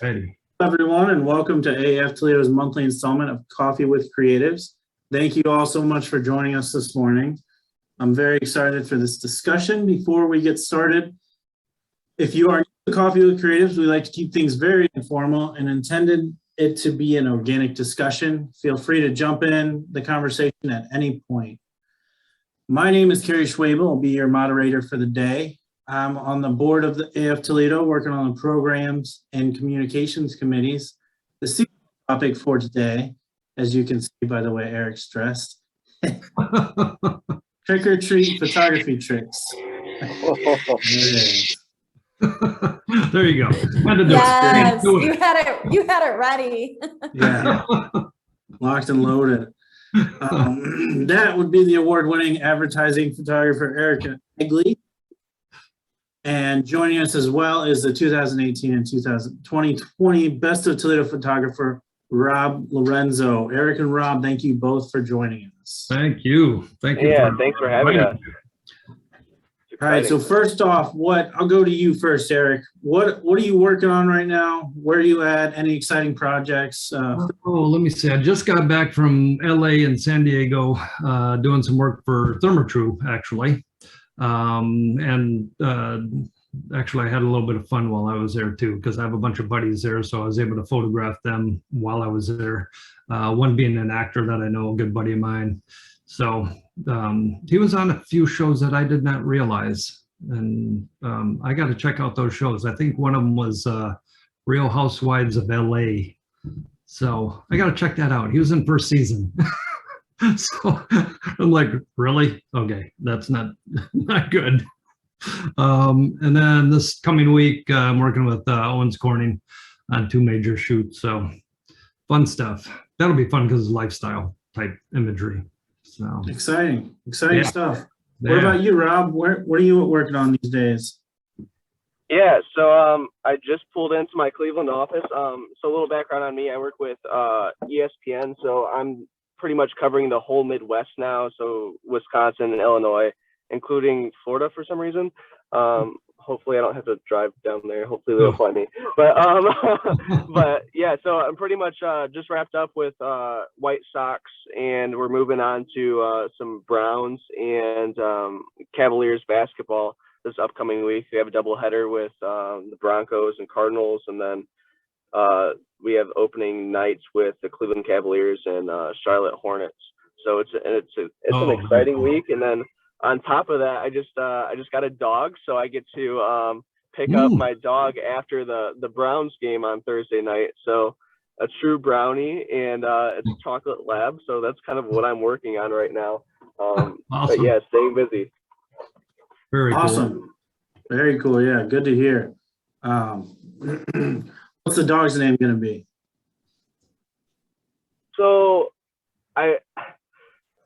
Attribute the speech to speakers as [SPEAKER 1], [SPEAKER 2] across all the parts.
[SPEAKER 1] Ready.
[SPEAKER 2] Hello, everyone, and welcome to AF Toledo's monthly installment of Coffee with Creatives. Thank you all so much for joining us this morning. I'm very excited for this discussion. Before we get started, if you are new to Coffee with Creatives, we like to keep things very informal and intended it to be an organic discussion. Feel free to jump in the conversation at any point. My name is Kerry Schwabel. I'll be your moderator for the day. I'm on the board of the AF Toledo, working on the programs and communications committees. The secret topic for today, as you can see by the way Eric's dressed, trick or treat photography tricks.
[SPEAKER 1] There you go.
[SPEAKER 3] Yes, you had it ready.
[SPEAKER 2] Yeah, locked and loaded. That would be the award-winning advertising photographer Erica Eggly. And joining us as well is the 2018 and 2020 Best of Toledo photographer, Rob Lorenzo. Eric and Rob, thank you both for joining us.
[SPEAKER 1] Thank you. Thank you.
[SPEAKER 4] Yeah, thanks for having us.
[SPEAKER 2] All right, so first off, I'll go to you first, Eric. What are you working on right now? Where are you at? Any exciting projects?
[SPEAKER 1] Let me see. I just got back from LA and San Diego doing some work for Thermotrue, actually. Actually I had a little bit of fun while I was there too, because I have a bunch of buddies there, so I was able to photograph them while I was there. One being an actor that I know, a good buddy of mine. So he was on a few shows that I did not realize, and I got to check out those shows. I think one of them was Real Housewives of LA, so I got to check that out. He was in first season. So I'm like, really? Okay, that's not good. And then this coming week, I'm working with Owens Corning on 2 major shoots. So fun stuff. That'll be fun because it's lifestyle type imagery. So
[SPEAKER 2] exciting stuff. What about you, Rob? What are you working on these days?
[SPEAKER 4] Yeah, so I just pulled into my Cleveland office. So a little background on me: I work with ESPN, so I'm pretty much covering the whole Midwest now, so Wisconsin and Illinois, including Florida for some reason. Hopefully I don't have to drive down there. Hopefully they'll find me. But yeah, so I'm pretty much just wrapped up with White Sox, and we're moving on to some Browns and Cavaliers basketball this upcoming week. We have a doubleheader with the Broncos and Cardinals, and then we have opening nights with the Cleveland Cavaliers and Charlotte Hornets. So it's an exciting week. And then on top of that, I just got a dog, so I get to pick up my dog after the Browns game on Thursday night. So a true brownie, and it's a chocolate lab. So that's kind of what I'm working on right now.
[SPEAKER 1] Awesome.
[SPEAKER 4] But yeah, staying busy.
[SPEAKER 1] Very
[SPEAKER 2] awesome.
[SPEAKER 1] Cool.
[SPEAKER 2] Very cool. Yeah, good to hear. What's the dog's name going to be?
[SPEAKER 4] So I'm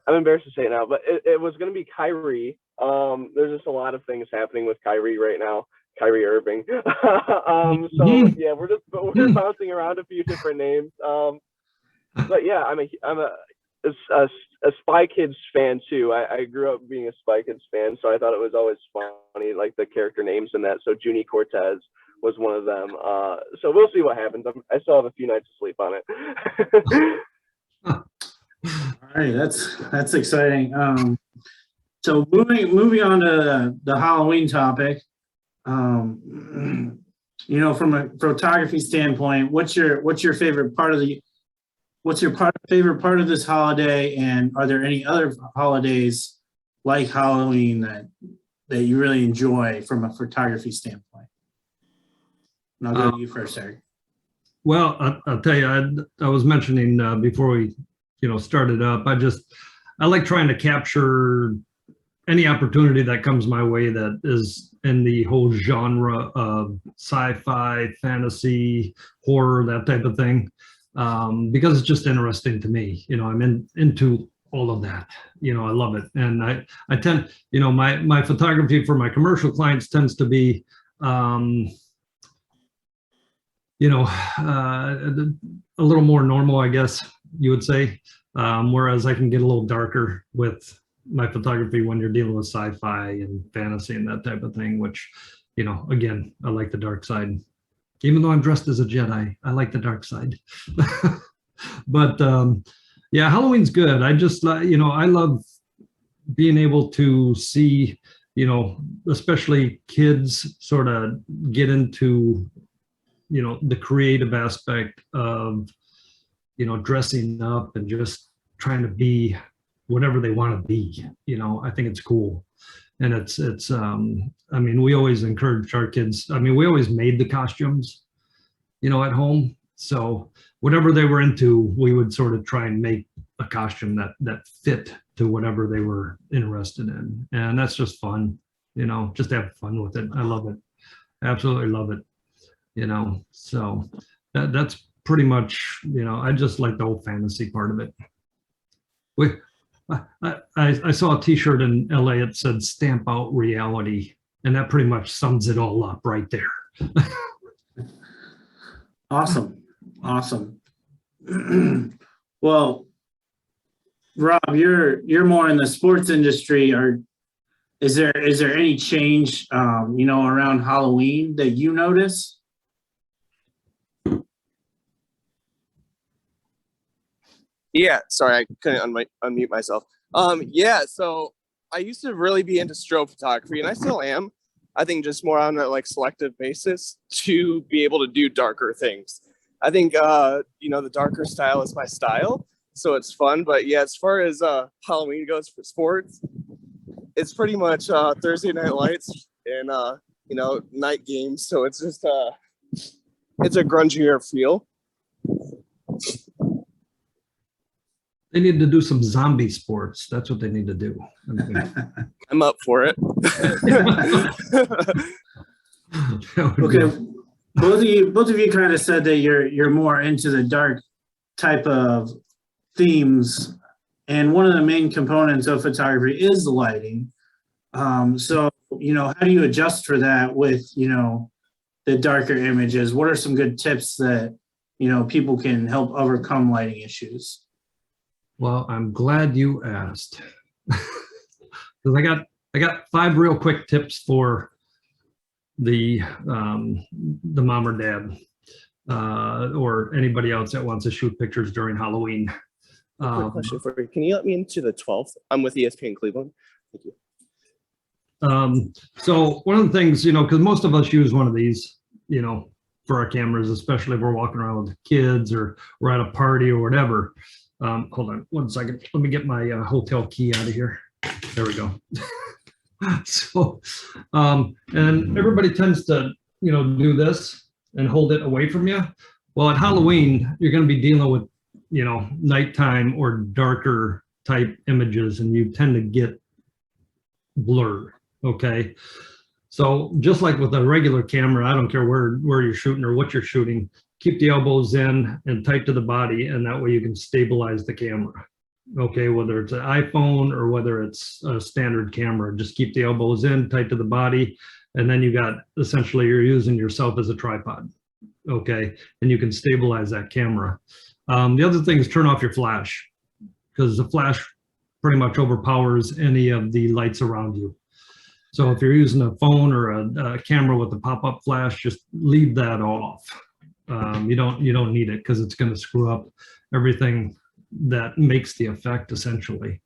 [SPEAKER 4] embarrassed to say it now, but it was going to be Kyrie. There's just a lot of things happening with Kyrie right now. Kyrie Irving. So yeah, we're bouncing around a few different names. But yeah, I'm a Spy Kids fan too. I grew up being a Spy Kids fan, so I thought it was always funny, like the character names in that. So Junie Cortez was one of them. So we'll see what happens. I still have a few nights to sleep on it.
[SPEAKER 2] All right, that's exciting. So moving on to the Halloween topic, from a photography standpoint, what's your favorite part of favorite part of this holiday, and are there any other holidays like Halloween that you really enjoy from a photography standpoint? And I'll go to you first, Eric.
[SPEAKER 1] Well, I'll tell you, I was mentioning before we started up, I like trying to capture any opportunity that comes my way that is in the whole genre of sci-fi, fantasy, horror, that type of thing, because it's just interesting to me. I'm into all of that. I love it, and I tend, my photography for my commercial clients tends to be a little more normal, I guess you would say, whereas I can get a little darker with my photography when you're dealing with sci-fi and fantasy and that type of thing, which, again, I like the dark side Even though I'm dressed as a Jedi, I like the dark side. But yeah, Halloween's good. I just, I love being able to see, especially kids sort of get into, the creative aspect of, dressing up and just trying to be whatever they want to be. I think it's cool. And I mean, we always encourage our kids. I mean, we always made the costumes, at home. So whatever they were into, we would sort of try and make a costume that fit to whatever they were interested in. And that's just fun, just have fun with it. I love it. Absolutely love it. So that's pretty much, I just like the whole fantasy part of it. I saw a t-shirt in LA. It said stamp out reality. And that pretty much sums it all up right there.
[SPEAKER 2] Awesome. Well, Rob, you're more in the sports industry. Is there any change, around Halloween that you notice?
[SPEAKER 5] Yeah, sorry, I couldn't unmute myself. Yeah, so I used to really be into strobe photography, and I still am. I think just more on a selective basis to be able to do darker things. I think the darker style is my style, so it's fun. But yeah, as far as Halloween goes for sports, it's pretty much Thursday night lights and night games. So it's just it's a grungier feel.
[SPEAKER 1] They need to do some zombie sports. That's what they need to do.
[SPEAKER 5] I'm up for it.
[SPEAKER 2] Okay, both of you kind of said that you're more into the dark type of themes, and one of the main components of photography is the lighting. So how do you adjust for that with the darker images? What are some good tips that people can help overcome lighting issues?
[SPEAKER 1] Well, I'm glad you asked, because I got 5 real quick tips for the mom or dad or anybody else that wants to shoot pictures during Halloween.
[SPEAKER 5] Quick question for you. Can you let me into the 12th? I'm with ESPN Cleveland. Thank you.
[SPEAKER 1] So one of the things, because most of us use one of these, for our cameras, especially if we're walking around with kids or we're at a party or whatever. Hold on 1 second. Let me get my hotel key out of here. There we go. So, and everybody tends to, do this and hold it away from you. Well, at Halloween, you're going to be dealing with, nighttime or darker type images, and you tend to get blurred. Okay. So just like with a regular camera, I don't care where you're shooting or what you're shooting, keep the elbows in and tight to the body, and that way you can stabilize the camera. Okay, whether it's an iPhone or whether it's a standard camera, just keep the elbows in, tight to the body, and then you got, essentially you're using yourself as a tripod. Okay, and you can stabilize that camera. The other thing is turn off your flash, because the flash pretty much overpowers any of the lights around you. So if you're using a phone or a camera with a pop-up flash, just leave that off. You don't need it, because it's going to screw up everything that makes the effect, essentially.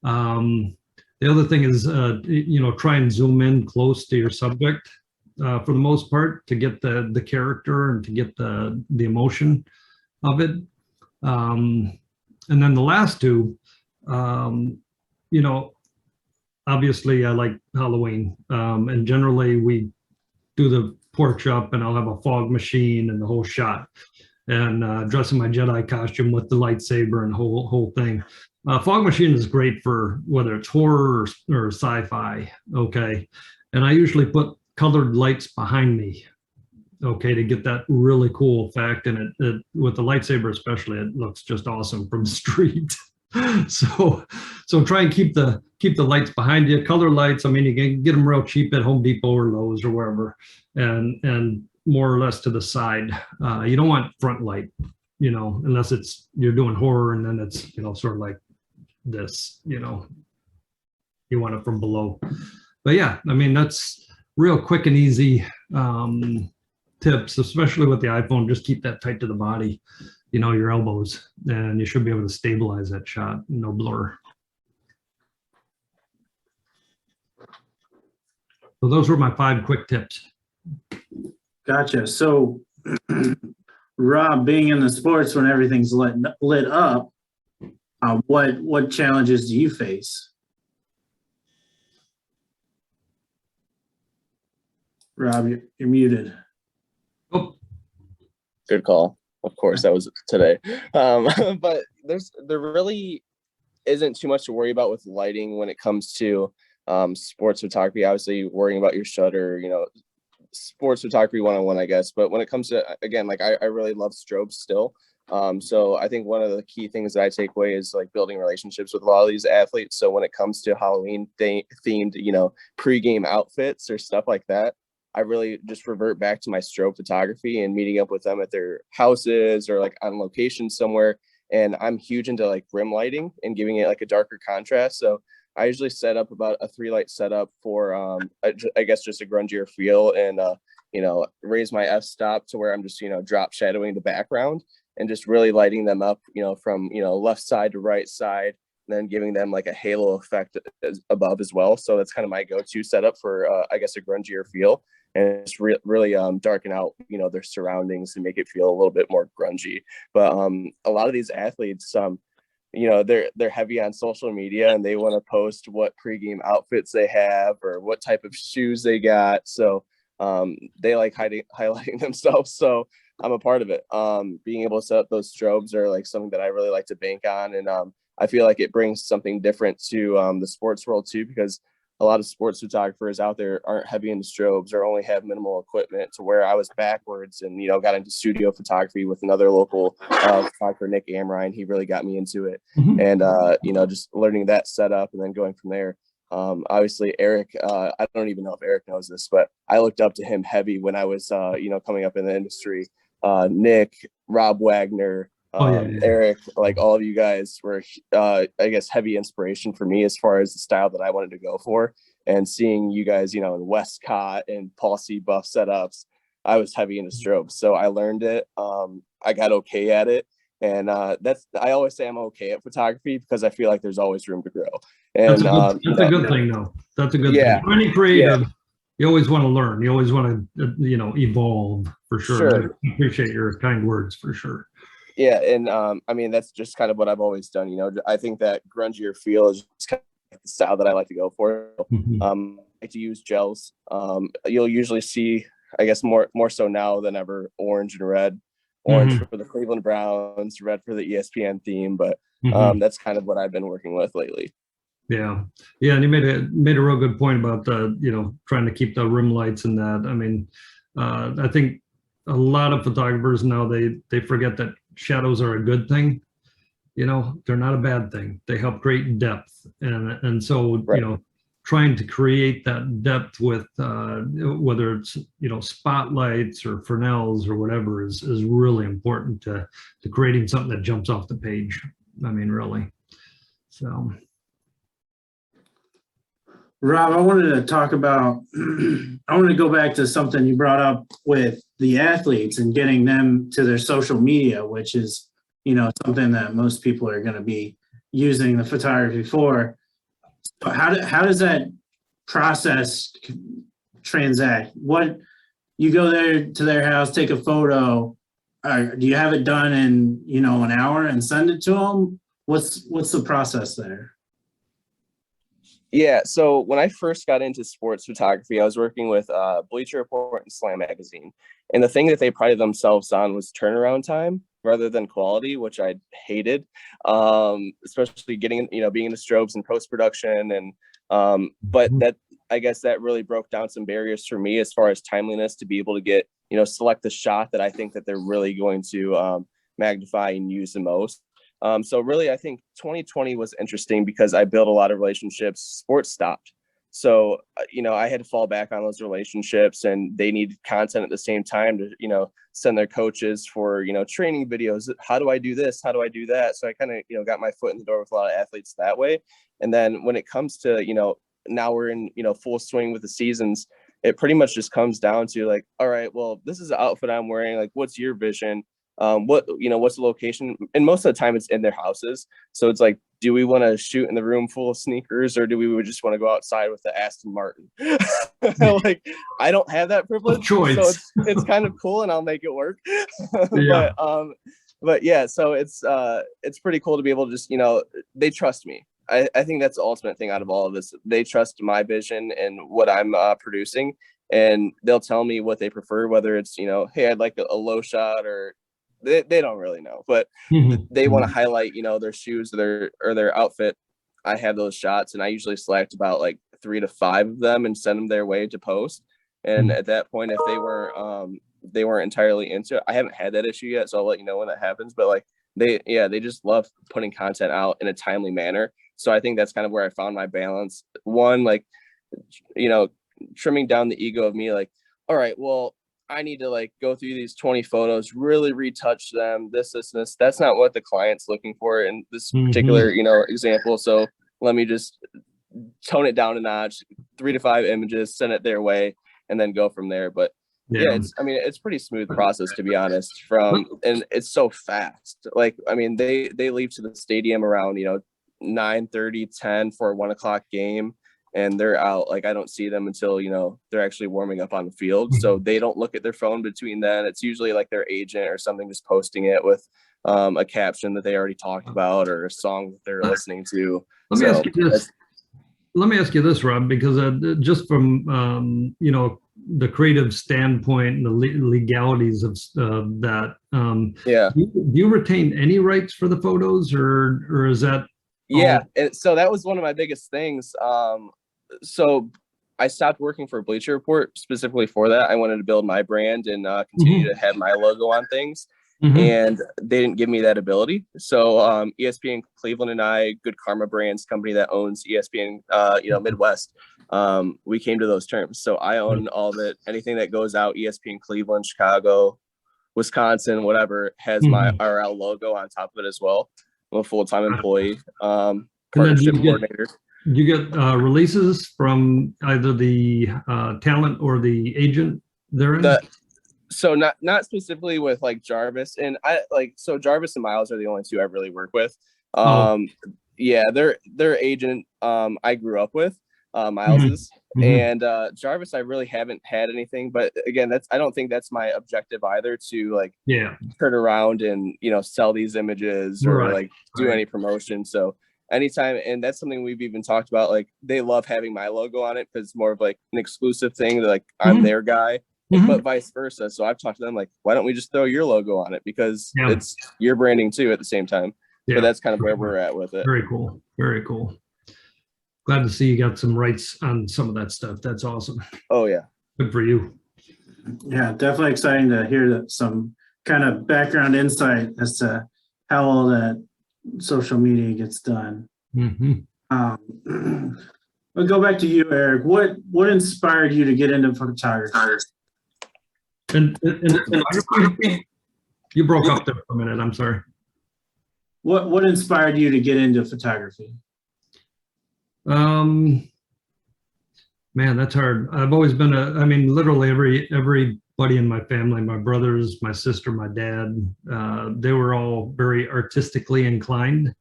[SPEAKER 1] The other thing is, try and zoom in close to your subject for the most part to get the character and to get the emotion of it. And then the last two, obviously I like Halloween, and generally we do the porch up, and I'll have a fog machine and the whole shot, and dress in my Jedi costume with the lightsaber and whole thing. Fog machine is great for whether it's horror or sci-fi. Okay, and I usually put colored lights behind me. Okay, to get that really cool effect, and it with the lightsaber especially, it looks just awesome from the street. So try and keep the lights behind you. Color lights, I mean, you can get them real cheap at Home Depot or Lowe's or wherever, and more or less to the side. You don't want front light, unless you're doing horror, and then it's sort of like this, you want it from below. But yeah, I mean, that's real quick and easy tips, especially with the iPhone, just keep that tight to the body, your elbows, and you should be able to stabilize that shot. No blur. So those were my 5 quick tips.
[SPEAKER 2] Gotcha. So, Rob, being in the sports when everything's lit up, what challenges do you face? Rob, you're muted.
[SPEAKER 1] Oh,
[SPEAKER 5] Good call. Of course, that was today. But there really isn't too much to worry about with lighting when it comes to sports photography. Obviously, worrying about your shutter, sports photography 101, I guess. But when it comes to, again, like I really love strobes still. So I think one of the key things that I take away is like building relationships with a lot of these athletes. So when it comes to Halloween themed, pregame outfits or stuff like that, I really just revert back to my strobe photography and meeting up with them at their houses or like on location somewhere. And I'm huge into like rim lighting and giving it like a darker contrast. So I usually set up about a 3 light setup for, I guess, just a grungier feel and, raise my f-stop to where I'm just, drop shadowing the background and just really lighting them up, from, left side to right side, and then giving them like a halo effect above as well. So that's kind of my go-to setup for, I guess, a grungier feel. And it's really darken out, their surroundings and make it feel a little bit more grungy. But a lot of these athletes, they're heavy on social media and they want to post what pregame outfits they have or what type of shoes they got. So they like highlighting themselves. So I'm a part of it. Being able to set up those strobes are like something that I really like to bank on. And I feel like it brings something different to the sports world too, because a lot of sports photographers out there aren't heavy into strobes or only have minimal equipment, to where I was backwards and, got into studio photography with another local photographer, Nick Amrine. He really got me into it.
[SPEAKER 1] mhm.
[SPEAKER 5] And, just learning that setup and then going from there. Obviously Eric, I don't even know if Eric knows this, but I looked up to him heavy when I was, coming up in the industry. Nick, Rob Wagner,
[SPEAKER 1] Yeah.
[SPEAKER 5] Eric, like all of you guys were, I guess, heavy inspiration for me as far as the style that I wanted to go for. And seeing you guys, in Westcott and Paul C. Buff setups, I was heavy into strobes. So I learned it. I got okay at it. And I always say I'm okay at photography because I feel like there's always room to grow. And
[SPEAKER 1] That's a good thing, though. That's a good
[SPEAKER 5] Yeah.
[SPEAKER 1] thing. For any creative, you always want to learn. You always want to, evolve, for sure.
[SPEAKER 5] Sure.
[SPEAKER 1] I appreciate your kind words, for sure.
[SPEAKER 5] Yeah, and I mean, that's just kind of what I've always done. I think that grungier feel is just kind of the style that I like to go for.
[SPEAKER 1] Mhm.
[SPEAKER 5] I like to use gels. You'll usually see, I guess, more so now than ever, orange and red. Orange
[SPEAKER 1] Mhm.
[SPEAKER 5] for the Cleveland Browns, red for the ESPN theme. But
[SPEAKER 1] Mhm.
[SPEAKER 5] that's kind of what I've been working with lately.
[SPEAKER 1] Yeah, and you made a real good point about trying to keep the rim lights and that. I mean, I think a lot of photographers now they forget that shadows are a good thing. They're not a bad thing. They help create depth, and so
[SPEAKER 5] Right.
[SPEAKER 1] trying to create that depth with whether it's spotlights or Fresnels or whatever is really important to creating something that jumps off the page. I mean, really. So.
[SPEAKER 2] Rob, I wanted to talk about, I wanted to go back to something you brought up with the athletes and getting them to their social media, which is, something that most people are going to be using the photography for. So how does that process transact? What, you go there to their house, take a photo, do you have it done in, an hour and send it to them? What's the process there?
[SPEAKER 5] Yeah, so when I first got into sports photography, I was working with Bleacher Report and Slam Magazine. And the thing that they prided themselves on was turnaround time rather than quality, which I hated, especially getting, being in the strobes and post-production. And but that, I guess that really broke down some barriers for me as far as timeliness to be able to get, select the shot that I think that they're really going to magnify and use the most. So really, I think 2020 was interesting because I built a lot of relationships. Sports stopped. So, I had to fall back on those relationships, and they needed content at the same time to, send their coaches for, training videos. How do I do this? How do I do that? So I kind of, got my foot in the door with a lot of athletes that way. And then when it comes to, now we're in, full swing with the seasons, it pretty much just comes down to like, all right, well, this is the outfit I'm wearing. Like, what's your vision? What's the location? And most of the time it's in their houses. So it's like, do we want to shoot in the room full of sneakers, or do we just want to go outside with the Aston Martin? Like, I don't have that privilege, so it's kind of cool, and I'll make it work.
[SPEAKER 1] Yeah.
[SPEAKER 5] But yeah, so it's pretty cool to be able to just, they trust me. I think that's the ultimate thing out of all of this. They trust my vision and what I'm producing, and they'll tell me what they prefer, whether it's, hey, I'd like a low shot, or they don't really know, but they want to highlight, their shoes or their outfit. I have those shots, and I usually select about like 3 to 5 of them and send them their way to post. And at that point, if they weren't entirely into it, I haven't had that issue yet, so I'll let you know when that happens. But like they just love putting content out in a timely manner. So I think that's kind of where I found my balance. One, like, trimming down the ego of me, like, all right, well, I need to like go through these 20 photos, really retouch them, this. That's not what the client's looking for in this particular, example. So let me just tone it down a notch, 3 to 5 images, send it their way, and then go from there. But yeah, it's pretty smooth process, to be honest, and it's so fast. Like, I mean, they leave to the stadium around, 9:30, 10 for a 1 o'clock game. And they're out. Like, I don't see them until, they're actually warming up on the field. So they don't look at their phone between then. It's usually like their agent or something just posting it with a caption that they already talked about, or a song that they're listening to.
[SPEAKER 1] Let me ask you this, Rob, because just from, the creative standpoint and the legalities of that, do you retain any rights for the photos, or is that?
[SPEAKER 5] Yeah. And so that was one of my biggest things. So I stopped working for Bleacher Report specifically for that. I wanted to build my brand and continue to have my logo on things. And they didn't give me that ability. So ESPN Cleveland and I, Good Karma Brands, company that owns ESPN, Midwest, we came to those terms. So I own all of it. Anything that goes out, ESPN Cleveland, Chicago, Wisconsin, whatever, has my RL logo on top of it as well. I'm a full-time employee, partnership coordinator.
[SPEAKER 1] Do you get releases from either the talent or the agent therein?
[SPEAKER 5] So not specifically with like Jarvis, and so Jarvis and Miles are the only 2 I really work with. Yeah, their agent I grew up with, Miles's, and Jarvis I really haven't had anything. But again, I don't think that's my objective either, to like turn around and sell these images or like do any promotion. So anytime, and that's something we've even talked about, like they love having my logo on it because it's more of like an exclusive thing. They're like, I'm their guy. But vice versa. So I've talked to them like, why don't we just throw your logo on it, because it's your branding too at the same time. But that's kind of where we're at with it.
[SPEAKER 1] Very cool. Glad to see you got some rights on some of that stuff. That's awesome.
[SPEAKER 5] Oh yeah,
[SPEAKER 1] good for you.
[SPEAKER 2] Yeah, definitely exciting to hear some kind of background insight as to how all that social media gets done. I'll go back to you, Eric. What inspired you to get into photography?
[SPEAKER 1] And you broke up there for a minute. I'm sorry.
[SPEAKER 2] What inspired you to get into photography?
[SPEAKER 1] Man, that's hard. I've always been literally everybody in my family, my brothers, my sister, my dad, they were all very artistically inclined.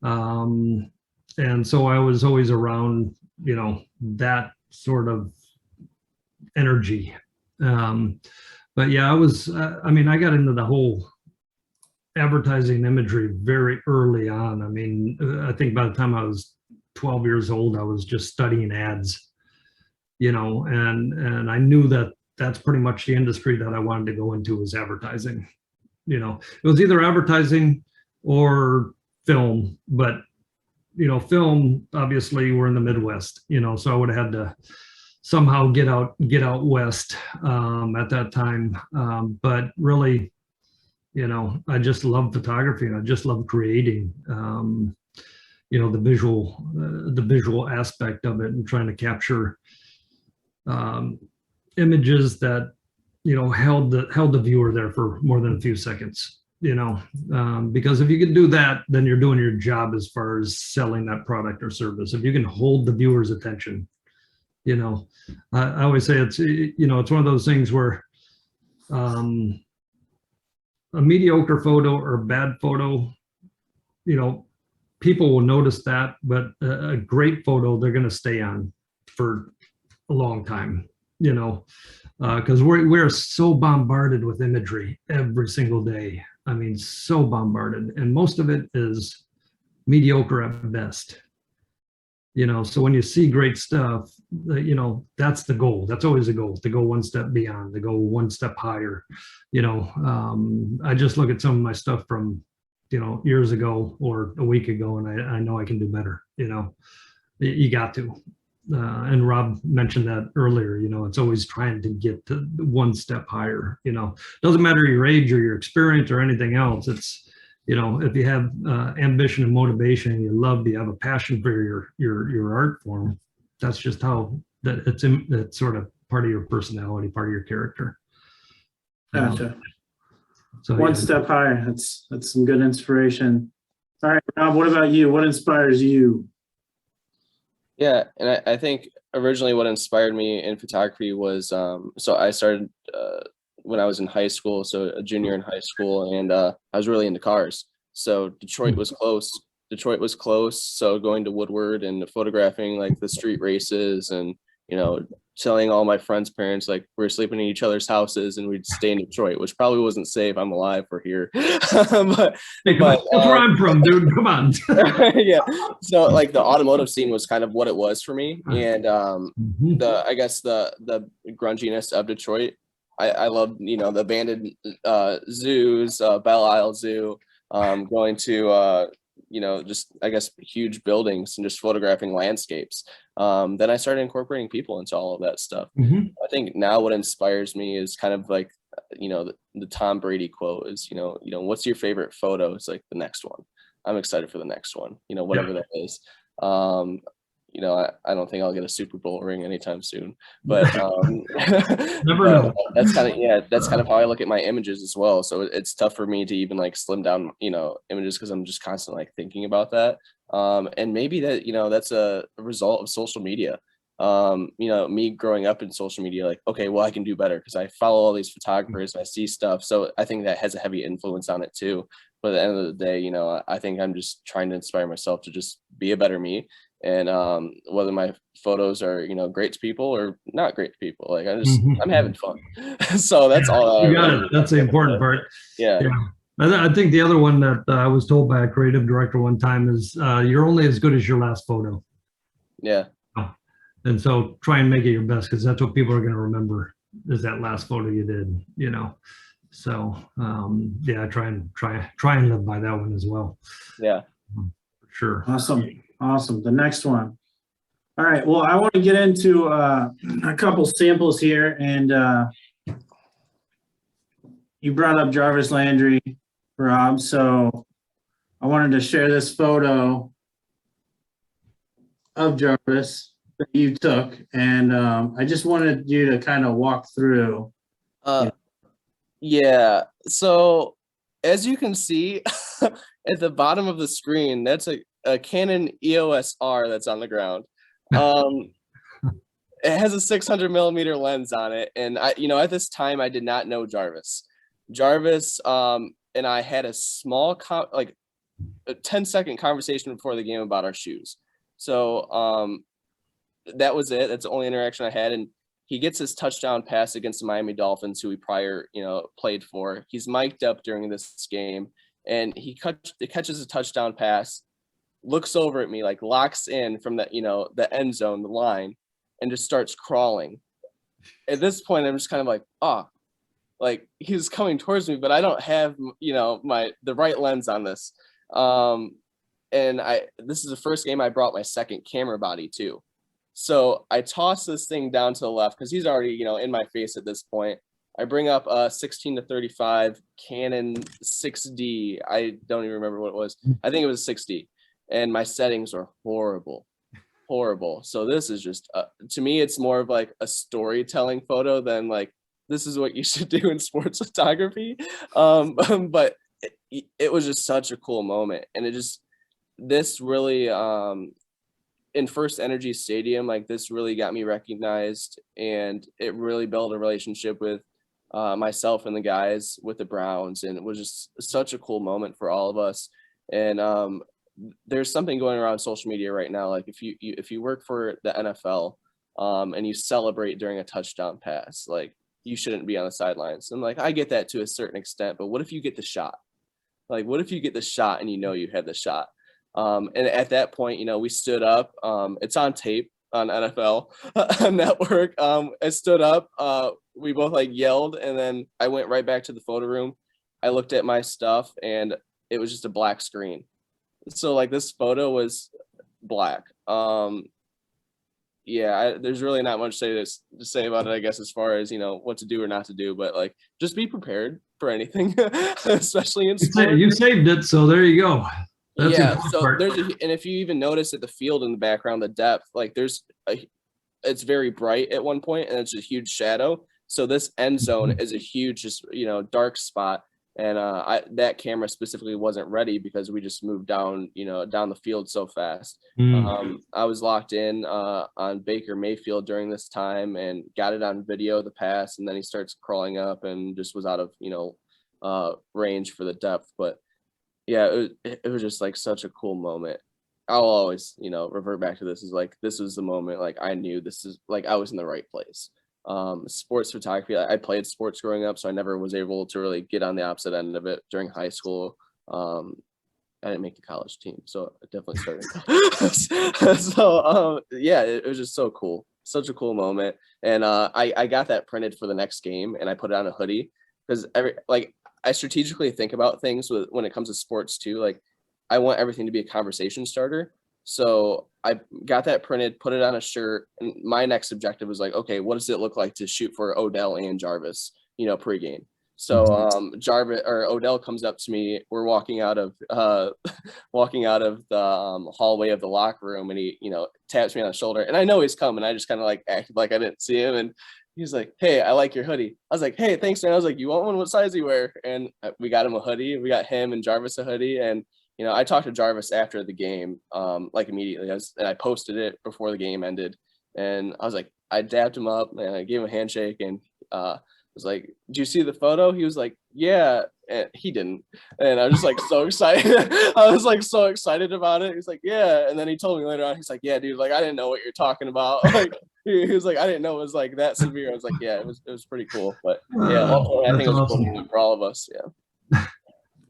[SPEAKER 1] And so I was always around, that sort of energy. But yeah, I got into the whole advertising imagery very early on. I think by the time I was 12 years old, I was just studying ads, and I knew that that's pretty much the industry that I wanted to go into, was advertising. It was either advertising or film, but film, obviously we're in the Midwest, so I would have had to somehow get out west at that time. But really, I just love photography, and I just love creating, the visual aspect of it, and trying to capture images that, held the viewer there for more than a few seconds. Because if you can do that, then you're doing your job as far as selling that product or service. If you can hold the viewer's attention, You know, I always say it's, you know, it's one of those things where a mediocre photo or a bad photo, you know, people will notice that, but a great photo, they're going to stay on for a long time, you know, because we're so bombarded with imagery every single day. I mean, so bombarded, and most of it is mediocre at best. You know, so when you see great stuff, you know, that's the goal. That's always a goal, to go one step beyond, to go one step higher. You know, I just look at some of my stuff from, you know, years ago or a week ago, and I know I can do better. You know, you got to. And Rob mentioned that earlier. You know, it's always trying to get to one step higher. You know, doesn't matter your age or your experience or anything else. It's, you know, if you have ambition and motivation, and you love, you have a passion for your art form, that's just how that it's sort of part of your personality, part of your character.
[SPEAKER 2] Gotcha.
[SPEAKER 1] So
[SPEAKER 2] One
[SPEAKER 1] yeah.
[SPEAKER 2] step higher. That's some good inspiration. All right, Rob, what about you? What inspires you?
[SPEAKER 6] Yeah, and I think originally what inspired me in photography was so I started when I was in high school, so a junior in high school, and I was really into cars. So Detroit was close. Detroit was close, so going to Woodward and photographing like the street races, and you know, telling all my friends' parents like we're sleeping in each other's houses and we'd stay in Detroit, which probably wasn't safe. I'm alive, we're here.
[SPEAKER 1] Hey, that's where I'm from, dude. Come on.
[SPEAKER 6] Yeah. So like the automotive scene was kind of what it was for me, and
[SPEAKER 1] Mhm.
[SPEAKER 6] I guess the grunginess of Detroit. I love, you know, the abandoned zoos, Belle Isle Zoo, going to you know, just I guess huge buildings and just photographing landscapes. Then I started incorporating people into all of that stuff.
[SPEAKER 1] Mhm.
[SPEAKER 6] I think now what inspires me is kind of like, you know, the Tom Brady quote is, you know, what's your favorite photo? It's like the next one. I'm excited for the next one, you know, whatever that is. You know, I don't think I'll get a Super Bowl ring anytime soon, but
[SPEAKER 1] Never know.
[SPEAKER 6] that's kind of, yeah, that's kind of how I look at my images as well. So it's tough for me to even like slim down, you know, images, because I'm just constantly like thinking about that. And maybe that, you know, that's a result of social media. You know, me growing up in social media, like, okay, well, I can do better because I follow all these photographers and I see stuff. So I think that has a heavy influence on it too. But at the end of the day, you know, I think I'm just trying to inspire myself to just be a better me. And whether my photos are, you know, great to people or not great to people, like I'm having fun. So that's all.
[SPEAKER 1] You got it. That's the important part.
[SPEAKER 6] Yeah.
[SPEAKER 1] I think the other one that I was told by a creative director one time is you're only as good as your last photo.
[SPEAKER 6] Yeah.
[SPEAKER 1] And so try and make it your best, because that's what people are going to remember, is that last photo you did, you know. So yeah, try and live by that one as well.
[SPEAKER 6] Yeah.
[SPEAKER 1] For sure.
[SPEAKER 2] Awesome. The next one. All right. Well, I want to get into a couple samples here, and you brought up Jarvis Landry, Rob. So I wanted to share this photo of Jarvis that you took, and I just wanted you to kind of walk through.
[SPEAKER 6] Yeah. So as you can see at the bottom of the screen, that's a Canon EOS R that's on the ground. It has a 600 millimeter lens on it, and you know, at this time I did not know Jarvis. Jarvis and I had a small like a 10-second conversation before the game about our shoes. So that was it. That's the only interaction I had. And he gets his touchdown pass against the Miami Dolphins, who he prior, you know, played for. He's mic'd up during this game, and he catches a touchdown pass, looks over at me, like locks in from the, you know, the end zone, the line, and just starts crawling. At this point, I'm just kind of like, oh, like he's coming towards me, but I don't have, you know, the right lens on this. And this is the first game I brought my second camera body to. So I toss this thing down to the left because he's already, you know, in my face at this point. I bring up a 16-35 Canon 6D. I don't even remember what it was. I think it was a 6D. And my settings are horrible. So this is just, to me, it's more of like a storytelling photo than like, this is what you should do in sports photography. But it was just such a cool moment. And this really, in First Energy Stadium, like this really got me recognized, and it really built a relationship with myself and the guys with the Browns, and it was just such a cool moment for all of us. And there's something going around social media right now, like if you work for the NFL and you celebrate during a touchdown pass, like you shouldn't be on the sidelines. And like I get that to a certain extent, but what if you get the shot? Like what if you get the shot and you know you had the shot? And at that point, you know, we stood up. It's on tape on NFL Network. I stood up. We both like yelled, and then I went right back to the photo room. I looked at my stuff, and it was just a black screen. So like this photo was black. Yeah, there's really not much to say about it, I guess, as far as, you know, what to do or not to do, but like just be prepared for anything, especially in sport.
[SPEAKER 1] You saved it, so there you go. That's
[SPEAKER 6] yeah, so there's and if you even notice at the field in the background, the depth, like it's very bright at one point, and it's a huge shadow. So this end zone is a huge, just, you know, dark spot. And that camera specifically wasn't ready because we just moved down, you know, down the field so fast. I was locked in on Baker Mayfield during this time and got it on video, the pass, and then he starts crawling up and just was out of, you know, range for the depth. But yeah, it was just like such a cool moment. I'll always, you know, revert back to this, is like, this was the moment, like I knew this is like I was in the right place. Sports photography, I played sports growing up, so I never was able to really get on the opposite end of it during high school. I didn't make the college team, so I definitely started. So yeah, it was just so cool, such a cool moment. And I got that printed for the next game, and I put it on a hoodie, because I strategically think about things when it comes to sports too. Like I want everything to be a conversation starter. So I got that printed, put it on a shirt, and my next objective was like, okay, what does it look like to shoot for Odell and Jarvis, you know, pregame? So Odell comes up to me. We're walking out of the hallway of the locker room, and he, you know, taps me on the shoulder, and I know he's coming. I just kind of like acted like I didn't see him, and he's like, "Hey, I like your hoodie." I was like, "Hey, thanks, man." I was like, "You want one? What size do you wear?" And we got him a hoodie. We got him and Jarvis a hoodie, and you know, I talked to Jarvis after the game, like immediately, and I posted it before the game ended, and I was like, I dabbed him up and I gave him a handshake, and was like, "Do you see the photo?" He was like, "Yeah," and he didn't, and I was just like so excited. I was like so excited about it. He's like, "Yeah," and then he told me later on, he's like, "Yeah, dude, like I didn't know what you're talking about." Like he was like, "I didn't know it was like that severe." I was like, "Yeah, it was pretty cool," but yeah, I think it was awesome. Cool for all of us. Yeah.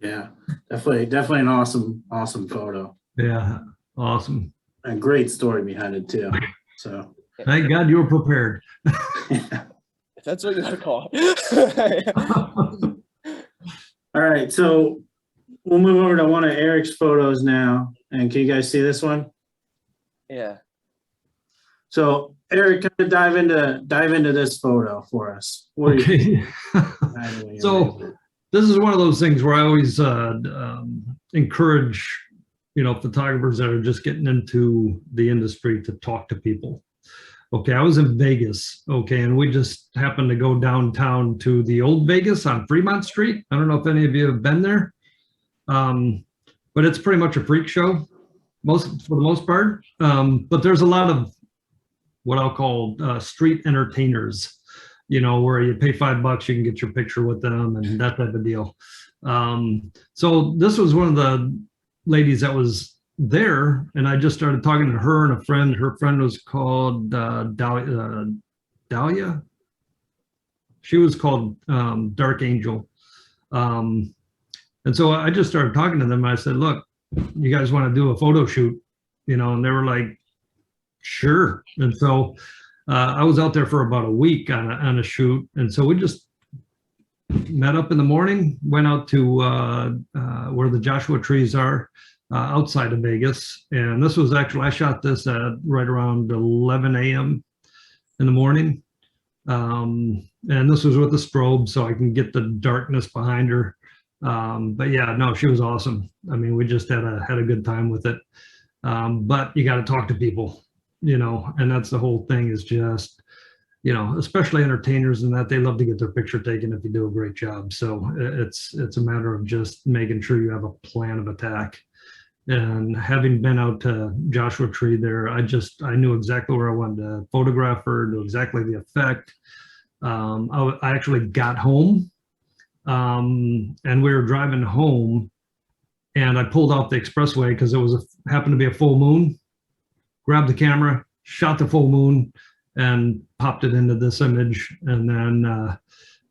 [SPEAKER 2] Yeah, definitely an awesome photo.
[SPEAKER 1] Yeah, awesome.
[SPEAKER 2] A great story behind it too. So
[SPEAKER 1] thank God you were prepared.
[SPEAKER 2] Yeah.
[SPEAKER 6] If that's what you gotta call it.
[SPEAKER 2] All right, so we'll move over to one of Eric's photos now. And can you guys see this one?
[SPEAKER 6] Yeah.
[SPEAKER 2] So Eric, kind of dive into this photo for us. What
[SPEAKER 1] okay. So this is one of those things where I always encourage, you know, photographers that are just getting into the industry to talk to people. Okay, I was in Vegas, okay, and we just happened to go downtown to the old Vegas on Fremont Street. I don't know if any of you have been there, but it's pretty much a freak show, for the most part. But there's a lot of what I'll call street entertainers, you know, where you pay $5, you can get your picture with them and that type of deal. So this was one of the ladies that was there, and I just started talking to her and a friend. Her friend was called Dahlia. She was called Dark Angel. And so I just started talking to them. I said, "Look, you guys want to do a photo shoot?" You know, and they were like, "Sure." And so I was out there for about a week on a shoot. And so we just met up in the morning, went out to where the Joshua trees are outside of Vegas. And this was actually, I shot this at right around 11 a.m. in the morning. And this was with the strobe, so I can get the darkness behind her. But yeah, no, she was awesome. I mean, we just had a good time with it. But you got to talk to people, you know, and that's the whole thing, is just, you know, especially entertainers and that, they love to get their picture taken if you do a great job. So it's a matter of just making sure you have a plan of attack. And having been out to Joshua Tree there, I knew exactly where I wanted to photograph her, knew exactly the effect. I actually got home, and we were driving home, and I pulled off the expressway because it was happened to be a full moon. Grabbed the camera, shot the full moon, and popped it into this image. And then,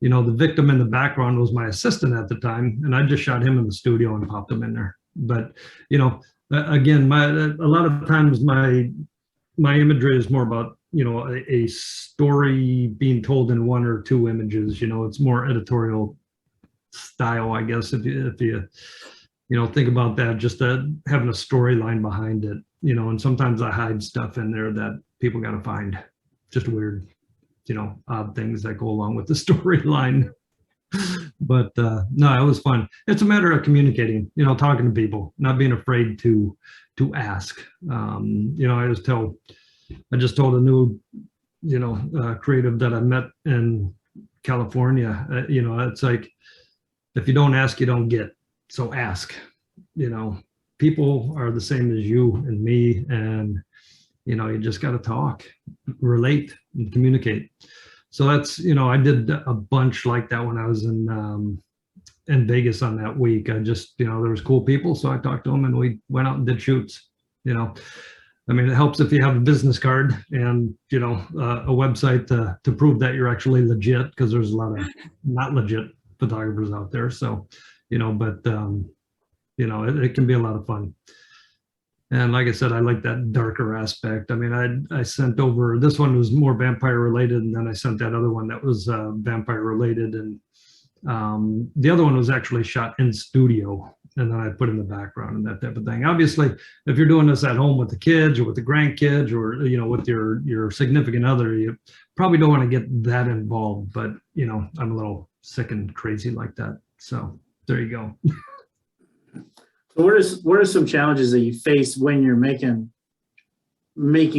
[SPEAKER 1] the victim in the background was my assistant at the time, and I just shot him in the studio and popped him in there. But again, a lot of times my imagery is more about a story being told in one or two images. It's more editorial style, I guess, if you think about that, just having a storyline behind it. And sometimes I hide stuff in there that people got to find, just weird, odd things that go along with the storyline. But no, it was fun. It's a matter of communicating, talking to people, not being afraid to ask. I just told a new, creative that I met in California. It's like, if you don't ask, you don't get. So ask. People are the same as you and me, and you just got to talk, relate, and communicate. So that's, I did a bunch like that when I was in Vegas on that week. I just, there was cool people, so I talked to them, and we went out and did shoots. It helps if you have a business card and a website to prove that you're actually legit, because there's a lot of not legit photographers out there. So, it can be a lot of fun. And like I said, I like that darker aspect. I sent over, this one was more vampire related, and then I sent that other one that was vampire related. And the other one was actually shot in studio, and then I put in the background and that type of thing. Obviously, if you're doing this at home with the kids or with the grandkids, or, with your significant other, you probably don't want to get that involved. But, I'm a little sick and crazy like that. So there you go.
[SPEAKER 2] So what are some challenges that you face when you're making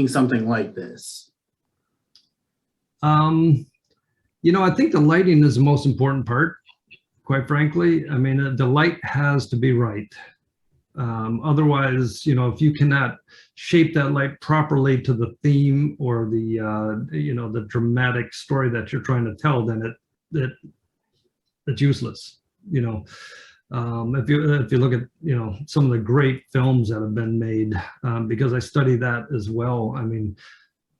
[SPEAKER 2] something like this?
[SPEAKER 1] I think the lighting is the most important part, quite frankly. The light has to be right. Otherwise, if you cannot shape that light properly to the theme or the dramatic story that you're trying to tell, then it's useless. If you look at some of the great films that have been made, because I study that as well.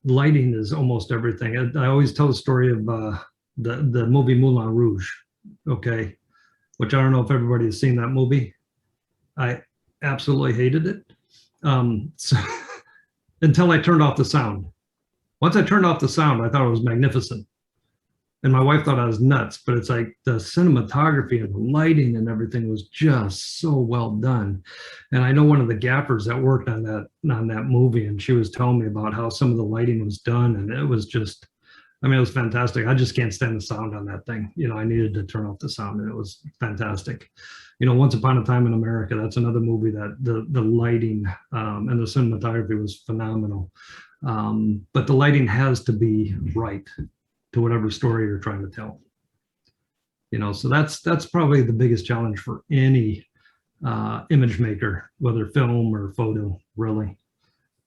[SPEAKER 1] Lighting is almost everything. I always tell the story of the movie Moulin Rouge, okay, which I don't know if everybody has seen that movie. I absolutely hated it, so, until I turned off the sound. Once I turned off the sound, I thought it was magnificent. And my wife thought I was nuts, but it's like the cinematography and the lighting and everything was just so well done. And I know one of the gaffers that worked on that movie, and she was telling me about how some of the lighting was done, and it was just, it was fantastic. I just can't stand the sound on that thing. I needed to turn off the sound, and it was fantastic. Once Upon a Time in America, that's another movie that the lighting and the cinematography was phenomenal. But the lighting has to be right to whatever story you're trying to tell. So that's probably the biggest challenge for any image maker, whether film or photo, really,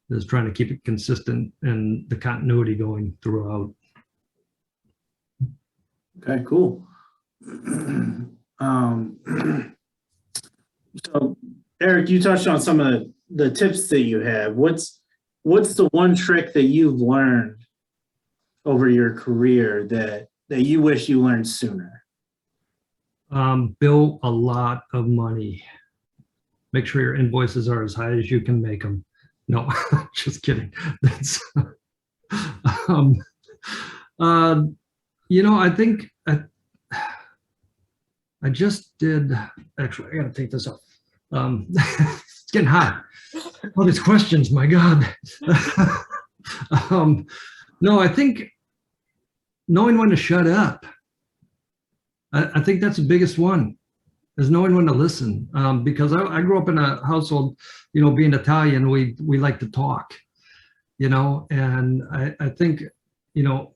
[SPEAKER 1] is trying to keep it consistent and the continuity going throughout.
[SPEAKER 2] Okay, cool. So Eric, you touched on some of the tips that you have. What's the one trick that you've learned over your career that you wish you learned sooner?
[SPEAKER 1] Bill a lot of money. Make sure your invoices are as high as you can make them. No, just kidding. That's I think I just did, actually, I gotta take this off. It's getting hot. All these questions, my God. No, I think knowing when to shut up. I think that's the biggest one, is knowing when to listen. Because I grew up in a household, being Italian, we like to talk, and I think,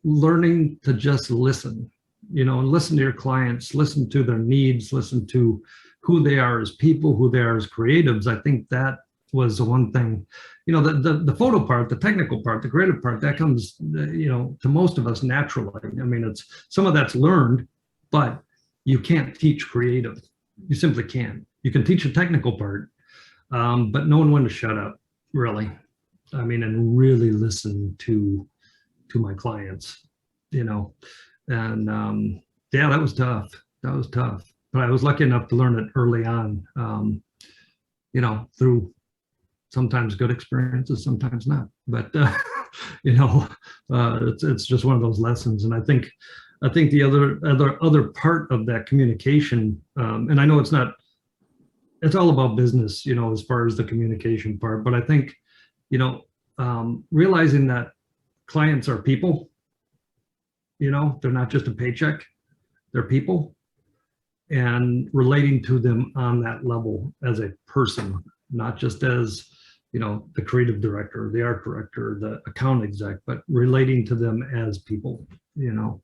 [SPEAKER 1] learning to just listen, and listen to your clients, listen to their needs, listen to who they are as people, who they are as creatives. I think that was the one thing, you know, the photo part, the technical part, the creative part, that comes, you know, to most of us naturally. I mean, it's some of that's learned, but you can't teach creative. You simply can't. You can teach the technical part, but knowing when to shut up, really. I mean, and really listen to my clients, you know, and yeah, that was tough. That was tough. But I was lucky enough to learn it early on, you know, through sometimes good experiences, sometimes not. But you know, it's just one of those lessons. And I think the other part of that communication, and I know it's all about business, you know, as far as the communication part. But I think, you know, realizing that clients are people, you know, they're not just a paycheck, they're people, and relating to them on that level as a person, not just as, you know, the creative director, the art director, the account exec, but relating to them as people, you know.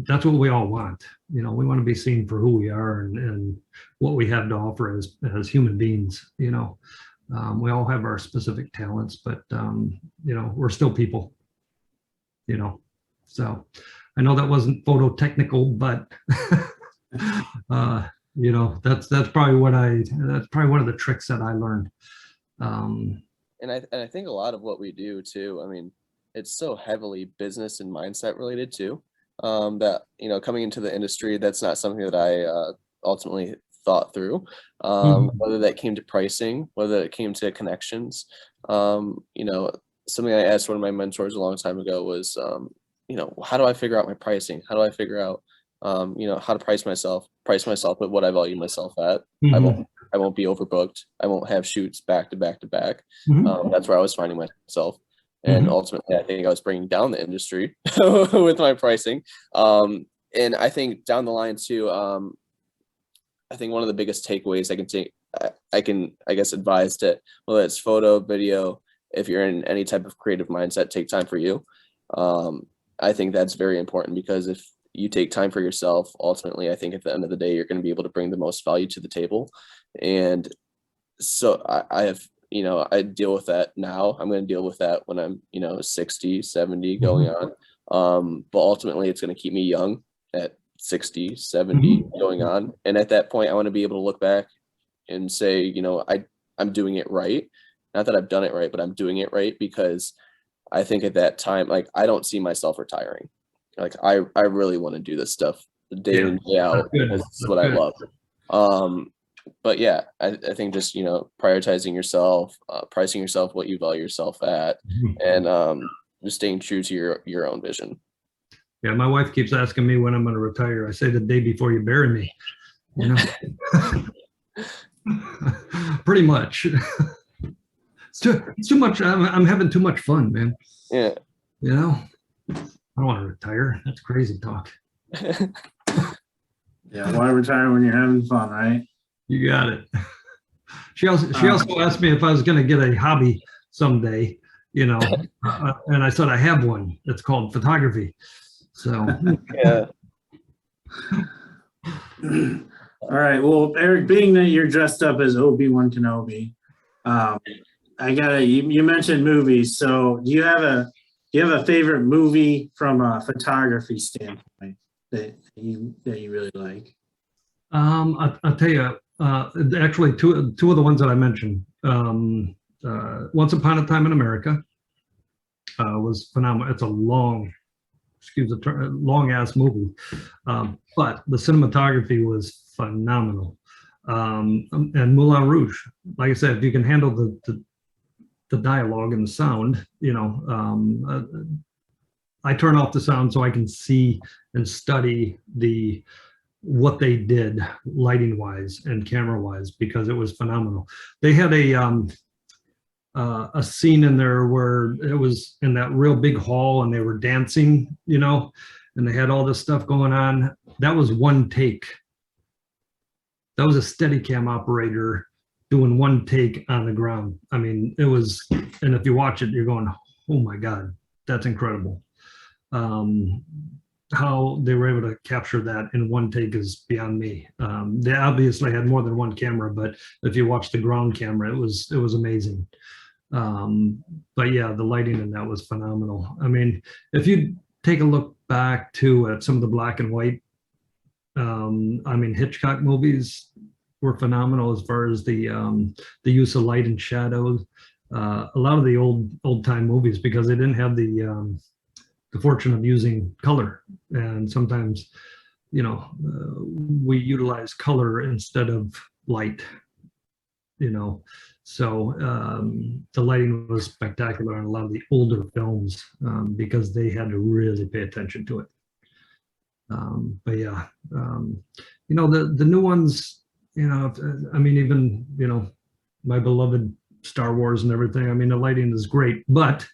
[SPEAKER 1] That's what we all want. You know, we want to be seen for who we are and what we have to offer as human beings, you know. We all have our specific talents, but, you know, we're still people, you know. So I know that wasn't photo technical, but, you know, that's probably one of the tricks that I learned.
[SPEAKER 6] And I think a lot of what we do too, I mean, it's so heavily business and mindset related too, that, you know, coming into the industry, that's not something that I ultimately thought through, whether that came to pricing, whether it came to connections. You know, something I asked one of my mentors a long time ago was, you know, how do I figure out my pricing? How do I figure out, you know, how to price myself at what I value myself at? I won't be overbooked. I won't have shoots back to back to back. That's where I was finding myself. And ultimately, I think I was bringing down the industry with my pricing. And I think down the line too, I think one of the biggest takeaways I can advise to, whether it's photo, video, if you're in any type of creative mindset, take time for you. I think that's very important, because if you take time for yourself, ultimately, I think at the end of the day, you're going to be able to bring the most value to the table. And so I have, you know, I deal with that now. I'm going to deal with that when I'm, you know, 60, 70 going on. But ultimately, it's going to keep me young at 60, 70 going on. And at that point, I want to be able to look back and say, you know, I'm doing it right. Not that I've done it right, but I'm doing it right, because I think at that time, like, I don't see myself retiring. Like, I really want to do this stuff day in, day out, because it's what I love. But yeah, I think just, you know, prioritizing yourself, pricing yourself what you value yourself at, and just staying true to your own vision.
[SPEAKER 1] Yeah, my wife keeps asking me when I'm going to retire. I say the day before you bury me, you know. Pretty much. It's too much. I'm having too much fun, man.
[SPEAKER 6] Yeah.
[SPEAKER 1] You know, I don't want to retire. That's crazy talk.
[SPEAKER 2] Yeah, why retire when you're having fun, right?
[SPEAKER 1] You got it. She also asked me if I was going to get a hobby someday, you know, and I said I have one. It's called photography. So
[SPEAKER 6] Yeah.
[SPEAKER 2] All right. Well, Eric, being that you're dressed up as Obi-Wan Kenobi, you mentioned movies. So do you have a favorite movie from a photography standpoint that you really like?
[SPEAKER 1] I'll tell you, actually two of the ones that I mentioned, Once Upon a Time in America was phenomenal. It's a long ass movie, but the cinematography was phenomenal. And Moulin Rouge, like I said, if you can handle the dialogue and the sound, you know, I turn off the sound so I can see and study what they did lighting wise and camera wise, because it was phenomenal. They had a scene in there where it was in that real big hall and they were dancing, you know, and they had all this stuff going on. That was one take. That was a Steadicam operator doing one take on the ground. I mean, it was, and if you watch it, you're going, oh my God, that's incredible. how they were able to capture that in one take is beyond me. They obviously had more than one camera, but if you watch the ground camera, it was amazing. But yeah, the lighting in that was phenomenal. I mean, if you take a look back to at some of the black and white, I mean, Hitchcock movies were phenomenal as far as the use of light and shadows. A lot of the old time movies, because they didn't have the fortune of using color, and sometimes, you know, we utilize color instead of light, you know. So the lighting was spectacular in a lot of the older films, because they had to really pay attention to it. But yeah, you know, the new ones, you know, I mean, even, you know, my beloved Star Wars and everything, I mean, the lighting is great, but,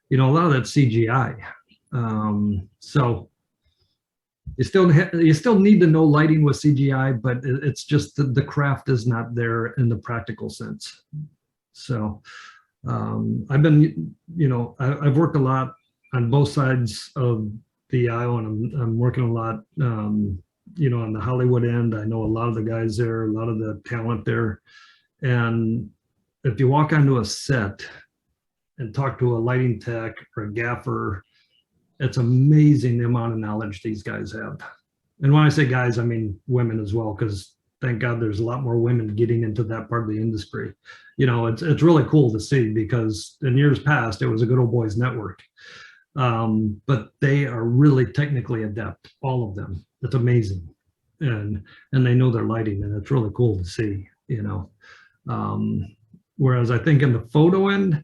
[SPEAKER 1] you know, a lot of that's CGI. So you still need to know lighting with CGI, but it's just the craft is not there in the practical sense. So I've been, you know, I've worked a lot on both sides of the aisle, and I'm working a lot, you know, on the Hollywood end. I know a lot of the guys there, a lot of the talent there. And if you walk onto a set and talk to a lighting tech or a gaffer, it's amazing the amount of knowledge these guys have. And when I say guys, I mean women as well, because thank God there's a lot more women getting into that part of the industry. You know, it's really cool to see, because in years past, it was a good old boys network. But they are really technically adept, all of them. It's amazing. And they know their lighting, and it's really cool to see, you know. Whereas I think in the photo end,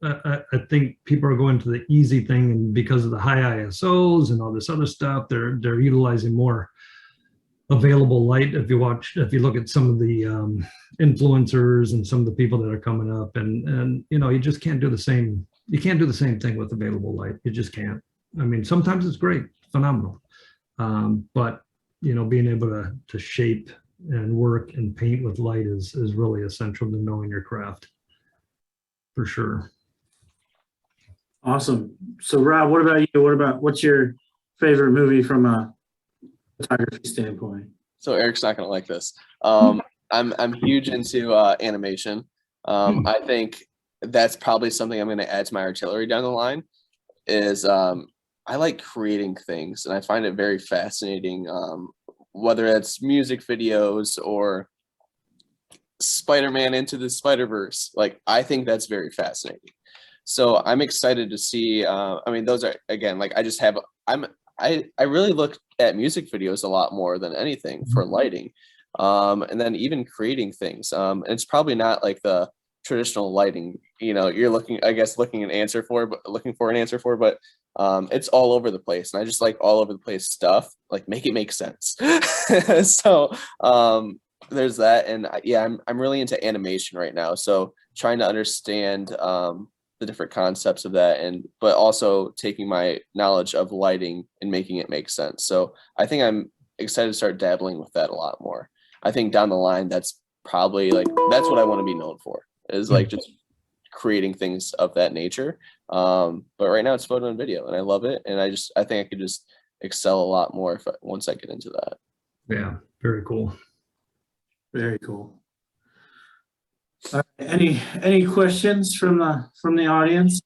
[SPEAKER 1] I think people are going to the easy thing, and because of the high ISOs and all this other stuff, they're utilizing more available light. If you look at some of the influencers and some of the people that are coming up, and you know, you just can't do the same. You can't do the same thing with available light. You just can't. I mean, sometimes it's great, phenomenal, but you know, being able to shape and work and paint with light is really essential to knowing your craft, for sure.
[SPEAKER 2] Awesome. So Rob, what about you? What's your favorite movie from a photography standpoint?
[SPEAKER 6] So Eric's not gonna like this. I'm huge into animation. I think that's probably something I'm gonna add to my artillery down the line. Is I like creating things, and I find it very fascinating. Whether it's music videos or Spider-Man Into the Spider-Verse, like, I think that's very fascinating. So I'm excited to see. I mean, those are, again, like, I really look at music videos a lot more than anything for lighting, and then even creating things. And it's probably not like the traditional lighting, you know, you're looking for an answer for, but it's all over the place, and I just like all over the place stuff. Like, make it make sense. So there's that, and yeah, I'm really into animation right now. So trying to understand the different concepts of that, but also taking my knowledge of lighting and making it make sense. So I think I'm excited to start dabbling with that a lot more. I think down the line, that's probably that's what I want to be known for, is like just creating things of that nature. But right now it's photo and video, and I love it. And I think I could just excel a lot more once I get into that.
[SPEAKER 1] Yeah, very cool.
[SPEAKER 2] Very cool. Any questions from the audience?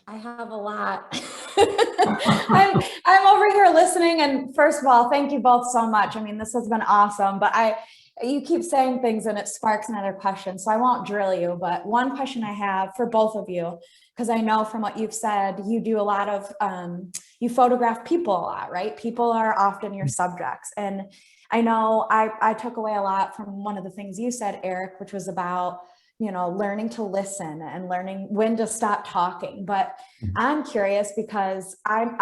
[SPEAKER 3] I have a lot. I'm over here listening, and first of all, thank you both so much. I mean, this has been awesome, but you keep saying things and it sparks another question, so I won't drill you, but one question I have for both of you, because I know from what you've said, you do a lot of, you photograph people a lot, right? People are often your subjects. And I know I took away a lot from one of the things you said, Eric, which was about, you know, learning to listen and learning when to stop talking. But I'm curious, because I'm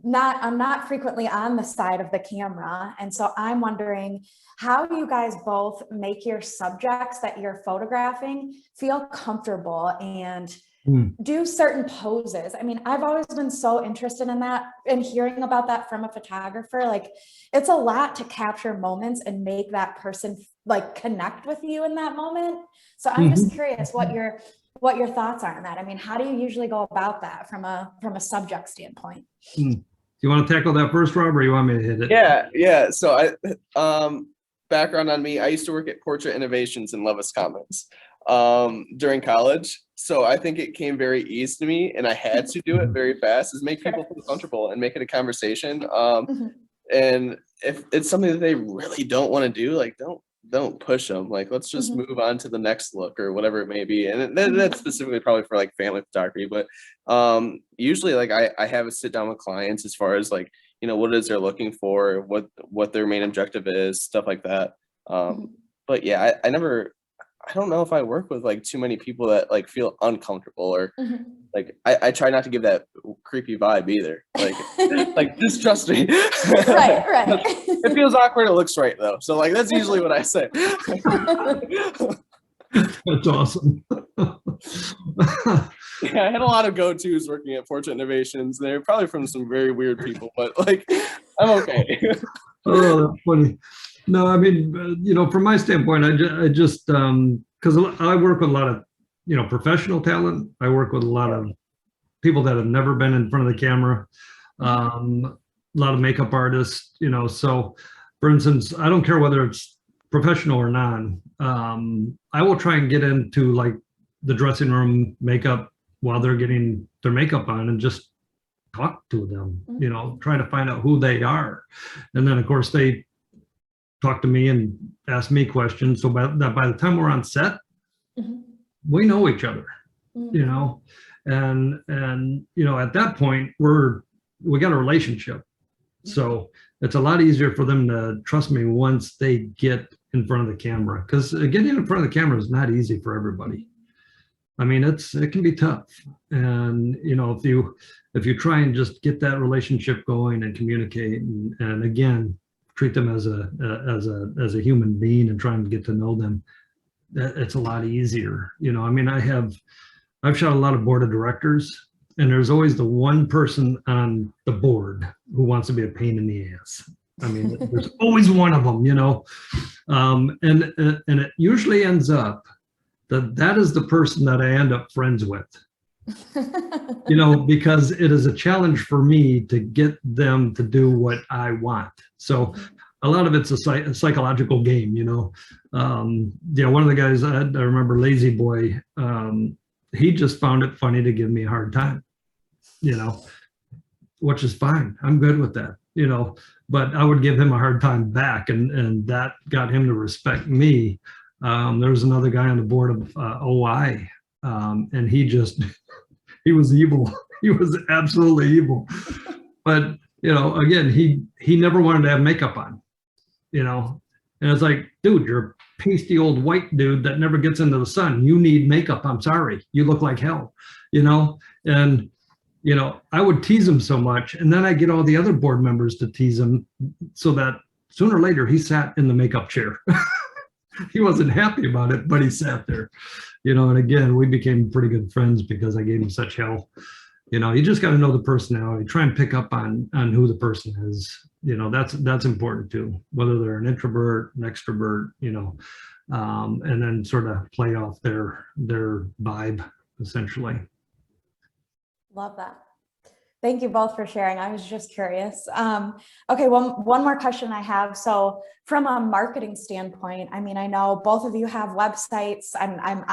[SPEAKER 3] not frequently on the side of the camera. And so I'm wondering how you guys both make your subjects that you're photographing feel comfortable and do certain poses. I mean, I've always been so interested in that, and hearing about that from a photographer. Like, it's a lot to capture moments and make that person like connect with you in that moment. So I'm just curious what your what your thoughts are on that. I mean, how do you usually go about that from a subject standpoint?
[SPEAKER 1] Do you want to tackle that first, Rob, or you want me to hit it?
[SPEAKER 6] Yeah. So background on me, I used to work at Portrait Innovations in Levis Commons during college. So I think it came very easy to me, and I had to do it very fast, is make people feel comfortable and make it a conversation. And if it's something that they really don't want to do, like don't push them. Like, let's just move on to the next look or whatever it may be. And that's specifically probably for like family photography. But usually, like I have a sit down with clients as far as like, you know, what it is they're looking for, what their main objective is, stuff like that. But yeah, I don't know if I work with like too many people that like feel uncomfortable or like I try not to give that creepy vibe either. Like like just trust me.
[SPEAKER 3] Right.
[SPEAKER 6] It feels awkward. It looks right though. So like that's usually what I say.
[SPEAKER 1] That's awesome.
[SPEAKER 6] Yeah, I had a lot of go-tos working at Portrait Innovations. They're probably from some very weird people, but like I'm okay.
[SPEAKER 1] Oh, that's funny. No, I mean, you know, from my standpoint, I just because I work with a lot of, you know, professional talent. I work with a lot of people that have never been in front of the camera. A lot of makeup artists, you know. So, for instance, I don't care whether it's professional or non. I will try and get into like the dressing room makeup while they're getting their makeup on and just talk to them, you know, try to find out who they are. And then of course they talk to me and ask me questions. So by the time we're on set, we know each other, you know, and, you know, at that point we got a relationship. So it's a lot easier for them to trust me once they get in front of the camera, because getting in front of the camera is not easy for everybody. I mean, it can be tough. And, you know, if you try and just get that relationship going and communicate and again, treat them as a human being and trying to get to know them, it's a lot easier. You know, I mean, I've shot a lot of board of directors, and there's always the one person on the board who wants to be a pain in the ass. I mean, there's always one of them, you know, and it usually ends up that is the person that I end up friends with. You know, because it is a challenge for me to get them to do what I want. So a lot of it's a psychological game, you know. Yeah, one of the guys I remember, Lazy Boy, he just found it funny to give me a hard time, you know, which is fine. I'm good with that, you know, but I would give him a hard time back, and that got him to respect me. There was another guy on the board of OI, and he was evil. He was absolutely evil. But, you know, again, he never wanted to have makeup on, you know, and it's like, dude, you're a pasty old white dude that never gets into the sun. You need makeup. I'm sorry. You look like hell, you know? And, you know, I would tease him so much, and then I get all the other board members to tease him so that sooner or later he sat in the makeup chair. He wasn't happy about it, but he sat there, you know, and again, we became pretty good friends because I gave him such hell. You know, you just got to know the personality, try and pick up on who the person is. You know, that's important too, whether they're an introvert, an extrovert, you know, and then sort of play off their vibe essentially.
[SPEAKER 3] Love that. Thank you both for sharing. I was just curious. Okay, one more question I have. So from a marketing standpoint, I mean, I know both of you have websites, and I'm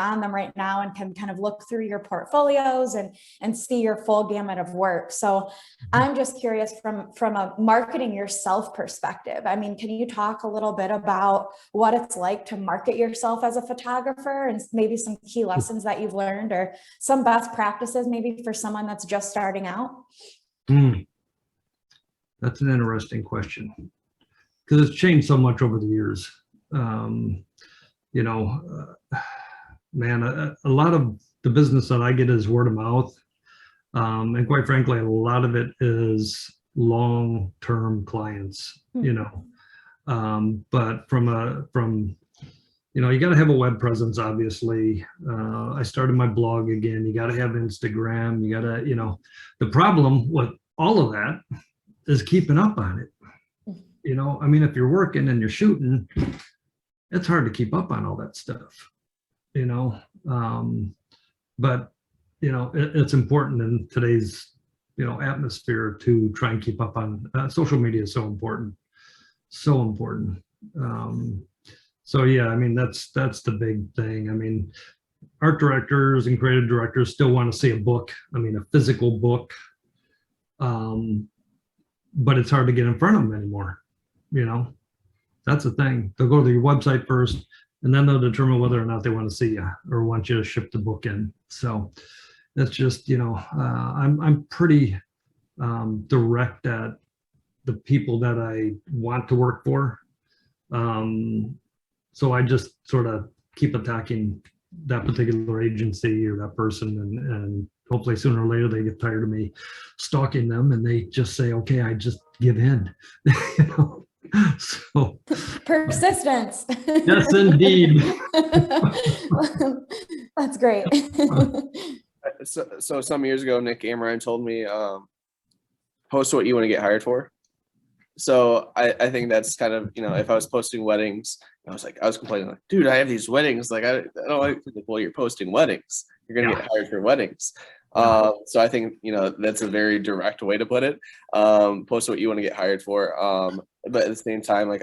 [SPEAKER 3] on them right now and can kind of look through your portfolios and see your full gamut of work. So I'm just curious from a marketing yourself perspective. I mean, can you talk a little bit about what it's like to market yourself as a photographer and maybe some key lessons that you've learned or some best practices maybe for someone that's just starting out?
[SPEAKER 1] That's an interesting question because it's changed so much over the years. You know, man, a lot of the business that I get is word of mouth. And quite frankly, a lot of it is long-term clients, you know. But from you know, you got to have a web presence, obviously. I started my blog again. You got to have Instagram. You got to, you know, the problem with all of that is keeping up on it. You know, I mean, if you're working and you're shooting, it's hard to keep up on all that stuff. you know, but it's important in today's, atmosphere to try and keep up on social media is so important. So important. So yeah, I mean, that's the big thing. I mean, art directors and creative directors still want to see a book. I mean, a physical book. But it's hard to get in front of them anymore. That's the thing. They'll go to your website first, and then they'll determine whether or not they want to see you or want you to ship the book in. So that's just, I'm pretty direct at the people that I want to work for. So I just sort of keep attacking that particular agency or that person, and hopefully sooner or later they get tired of me stalking them and they just say, okay, I just give in. So
[SPEAKER 3] Persistence.
[SPEAKER 1] yes, indeed.
[SPEAKER 3] That's great.
[SPEAKER 6] So some years ago, Nick Amaran told me, post what you want to get hired for. So I think that's kind of, if I was posting weddings, I was complaining like, dude, I have these weddings. Like, I don't like, well, you're posting weddings. You're going to get hired for weddings. So I think, that's a very direct way to put it. Post what you want to get hired for. But at the same time, like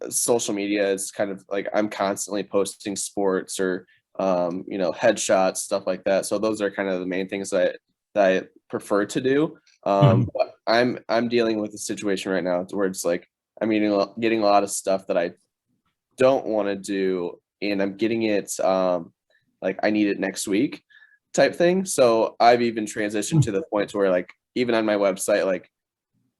[SPEAKER 6] social media is kind of like, I'm constantly posting sports or, headshots, stuff like that. So those are kind of the main things that I prefer to do. But I'm dealing with a situation right now where it's like, I'm getting a lot of stuff that I don't want to do, and I'm getting it, like I need it next week type thing. So I've even transitioned to the point to where, like, even on my website, like,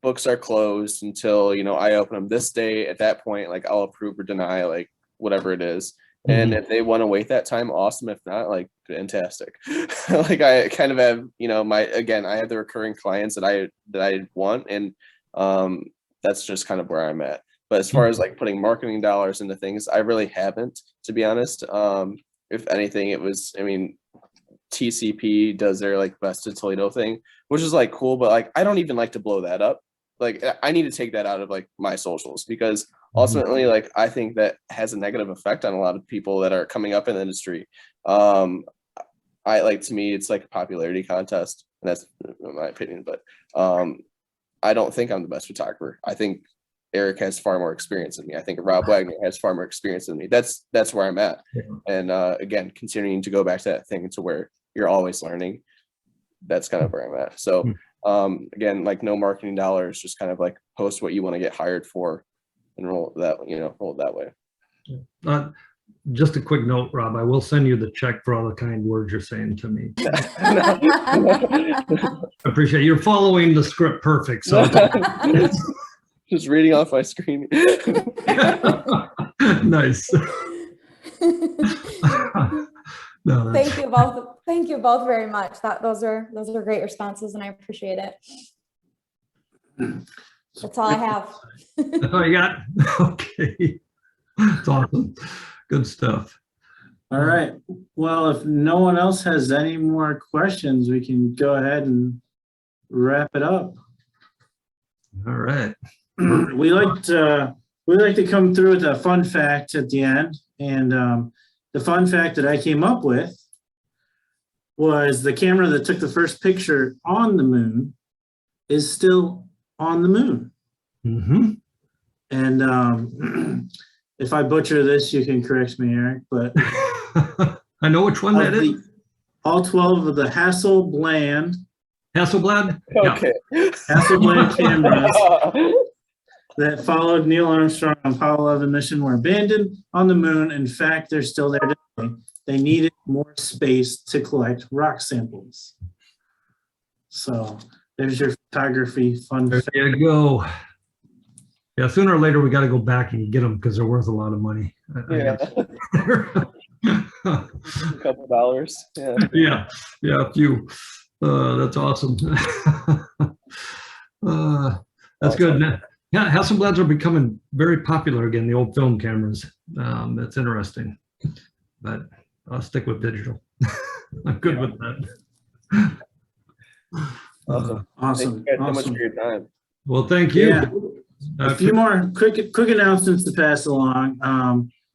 [SPEAKER 6] books are closed until, I open them this day. At that point, like, I'll approve or deny, like, whatever it is. And if they want to wait that time, awesome. If not, like, fantastic. Like, I kind of have, I have the recurring clients that I want, and that's just kind of where I'm at. But as far as like putting marketing dollars into things, I really haven't, to be honest. If anything, it was, TCP does their like Best of Toledo thing, which is like cool, but like I don't even like to blow that up. Like, I need to take that out of like my socials, because ultimately, like, I think that has a negative effect on a lot of people that are coming up in the industry. To me, it's like a popularity contest, and that's my opinion, but I don't think I'm the best photographer. I think Eric has far more experience than me. I think Rob Wagner has far more experience than me. That's where I'm at. Yeah. And again, continuing to go back to that thing to where you're always learning. That's kind of where I'm at. So again, like, no marketing dollars, just kind of like post what you want to get hired for and roll it that way.
[SPEAKER 1] Just a quick note, Rob, I will send you the check for all the kind words you're saying to me. I appreciate it. You're following the script perfect. So
[SPEAKER 6] just reading off my screen.
[SPEAKER 1] Nice. No,
[SPEAKER 3] Thank you both. Thank you both very much. Those are great responses, and I appreciate it. That's all I have.
[SPEAKER 1] That's all you got? Okay. That's awesome. Good stuff.
[SPEAKER 2] All right. Well, if no one else has any more questions, we can go ahead and wrap it up.
[SPEAKER 1] All right.
[SPEAKER 2] We like to come through with a fun fact at the end, and the fun fact that I came up with was the camera that took the first picture on the moon is still on the moon.
[SPEAKER 1] Mm-hmm.
[SPEAKER 2] And if I butcher this, you can correct me, Eric, but
[SPEAKER 1] I know which one that is.
[SPEAKER 2] All 12 of the Hasselblad.
[SPEAKER 6] Okay.
[SPEAKER 2] Yeah. Hasselblad cameras that followed Neil Armstrong on Apollo 11 mission were abandoned on the moon. In fact, they're still there today. They needed more space to collect rock samples. So there's your photography fun fact.
[SPEAKER 1] There you go. Yeah, sooner or later we got to go back and get them because they're worth a lot of money.
[SPEAKER 6] Yeah. A couple dollars. Yeah.
[SPEAKER 1] Yeah, a few. That's awesome. That's good. Yeah, Hasselblads are becoming very popular again, the old film cameras. That's interesting, but I'll stick with digital. I'm good with that.
[SPEAKER 2] Awesome.
[SPEAKER 6] Thank you guys so much for your time.
[SPEAKER 1] Well, thank you.
[SPEAKER 2] Yeah. A few more quick announcements to pass along.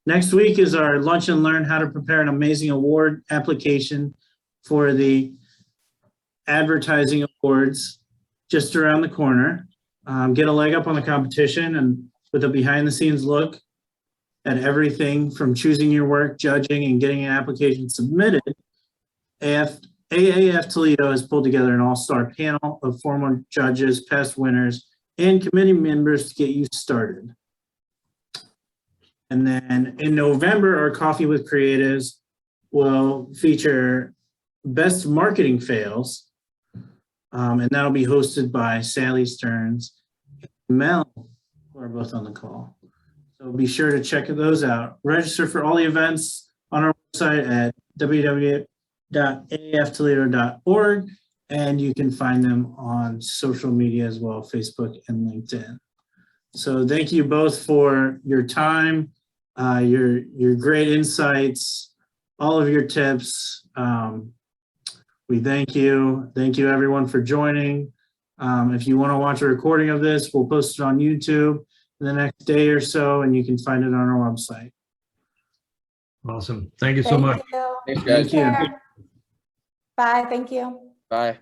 [SPEAKER 2] Next week is our lunch and learn how to prepare an amazing award application for the advertising awards just around the corner. Get a leg up on the competition and with a behind the scenes look at everything from choosing your work, judging, and getting an application submitted. AAF Toledo has pulled together an all-star panel of former judges, past winners, and committee members to get you started. And then in November, our Coffee with Creatives will feature best marketing fails. And that'll be hosted by Sally Stearns and Mel, who are both on the call. So be sure to check those out. Register for all the events on our website at www.aaftoledo.org, and you can find them on social media as well, Facebook and LinkedIn. So thank you both for your time, your great insights, all of your tips. We thank you. Thank you everyone for joining. If you want to watch a recording of this, we'll post it on YouTube in the next day or so, and you can find it on our website.
[SPEAKER 1] Awesome. Thank you so
[SPEAKER 3] Thank
[SPEAKER 1] much.
[SPEAKER 3] you.
[SPEAKER 6] Thanks,
[SPEAKER 2] Thank
[SPEAKER 6] guys.
[SPEAKER 2] you.
[SPEAKER 3] Bye. Thank you.
[SPEAKER 6] Bye.